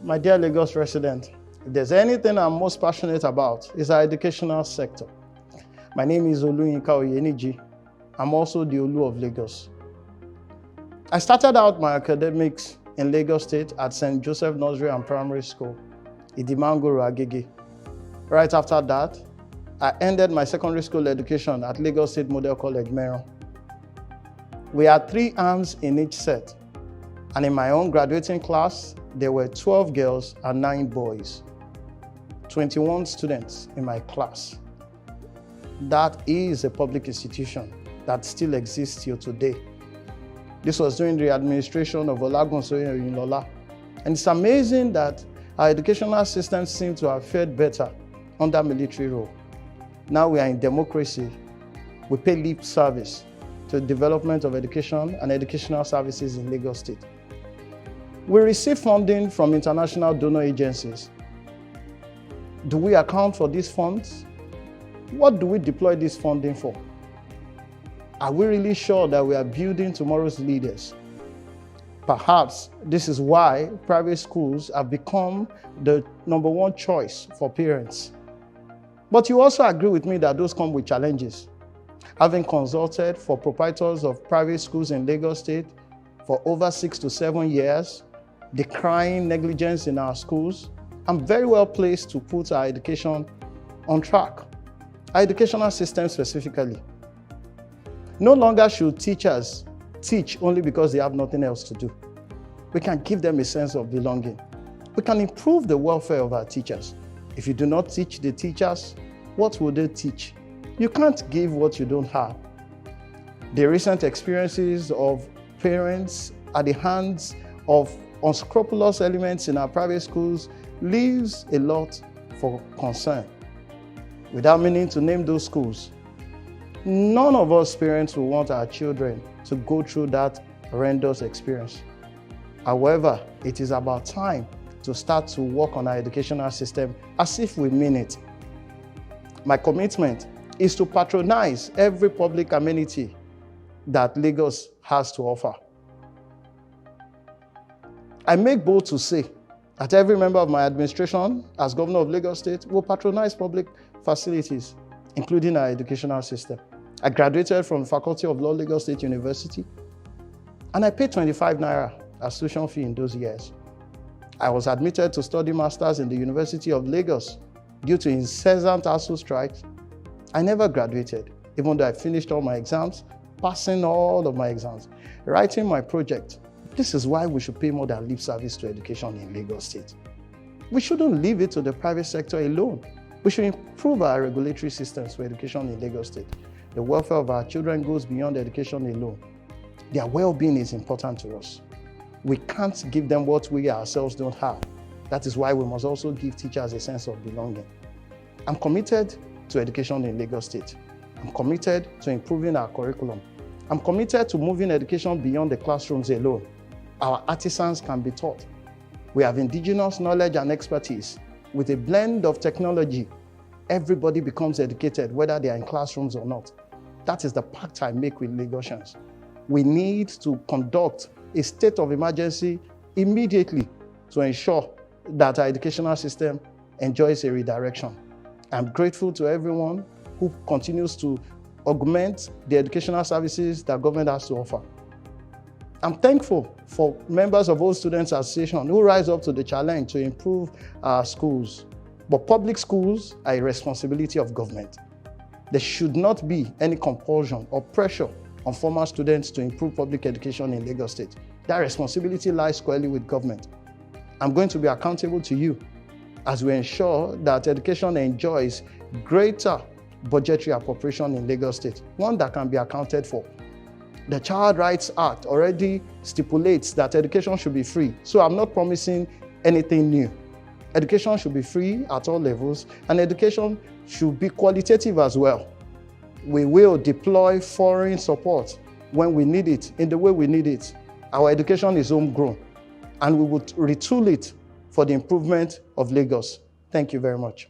My dear Lagos resident, if there's anything I'm most passionate about, it's our educational sector. My name is Oluyinka. I'm also the Oluoflagos. I started out my academics in Lagos State at St. Joseph Nursery and Primary School, Idimangoro, Agege. Right after that, I ended my secondary school education at Lagos State Model College, Meron. We had 3 arms in each set, and in my own graduating class, there were 12 girls and 9 boys, 21 students in my class. That is a public institution that still exists till today. This was during the administration of Oluyinka, and it's amazing that our educational system seems to have fared better under military rule. Now we are in democracy. We pay lip service to the development of education and educational services in Lagos State. We receive funding from international donor agencies. Do we account for these funds? What do we deploy this funding for? Are we really sure that we are building tomorrow's leaders? Perhaps this is why private schools have become the #1 choice for parents. But you also agree with me that those come with challenges. Having consulted for proprietors of private schools in Lagos State for over 6 to 7 years, decrying negligence in our schools, I'm very well placed to put our education on track. Our educational system specifically. No longer should teachers teach only because they have nothing else to do. We can give them a sense of belonging. We can improve the welfare of our teachers. If you do not teach the teachers, what will they teach? You can't give what you don't have. The recent experiences of parents at the hands of unscrupulous elements in our private schools leaves a lot for concern. Without meaning to name those schools, none of us parents will want our children to go through that horrendous experience. However, it is about time to start to work on our educational system as if we mean it. My commitment is to patronize every public amenity that Lagos has to offer. I make bold to say that every member of my administration as governor of Lagos State will patronize public facilities, including our educational system. I graduated from the Faculty of Law, Lagos State University, and I paid 25 naira as tuition fee in those years. I was admitted to study masters in the University of Lagos due to incessant Asuu strikes. I never graduated, even though I finished all my exams, passing all of my exams, writing my project. This is why we should pay more than lip service to education in Lagos State. We shouldn't leave it to the private sector alone. We should improve our regulatory systems for education in Lagos State. The welfare of our children goes beyond education alone. Their well-being is important to us. We can't give them what we ourselves don't have. That is why we must also give teachers a sense of belonging. I'm committed to education in Lagos State. I'm committed to improving our curriculum. I'm committed to moving education beyond the classrooms alone. Our artisans can be taught. We have indigenous knowledge and expertise. With a blend of technology, everybody becomes educated, whether they are in classrooms or not. That is the pact I make with Lagosians. We need to conduct a state of emergency immediately to ensure that our educational system enjoys a redirection. I'm grateful to everyone who continues to augment the educational services that government has to offer. I'm thankful for members of Old Students Association who rise up to the challenge to improve our schools. But public schools are a responsibility of government. There should not be any compulsion or pressure on former students to improve public education in Lagos State. That responsibility lies squarely with government. I'm going to be accountable to you as we ensure that education enjoys greater budgetary appropriation in Lagos State, one that can be accounted for. The Child Rights Act already stipulates that education should be free, so I'm not promising anything new. Education should be free at all levels, and education should be qualitative as well. We will deploy foreign support when we need it, in the way we need it. Our education is homegrown, and we would retool it for the improvement of Lagos. Thank you very much.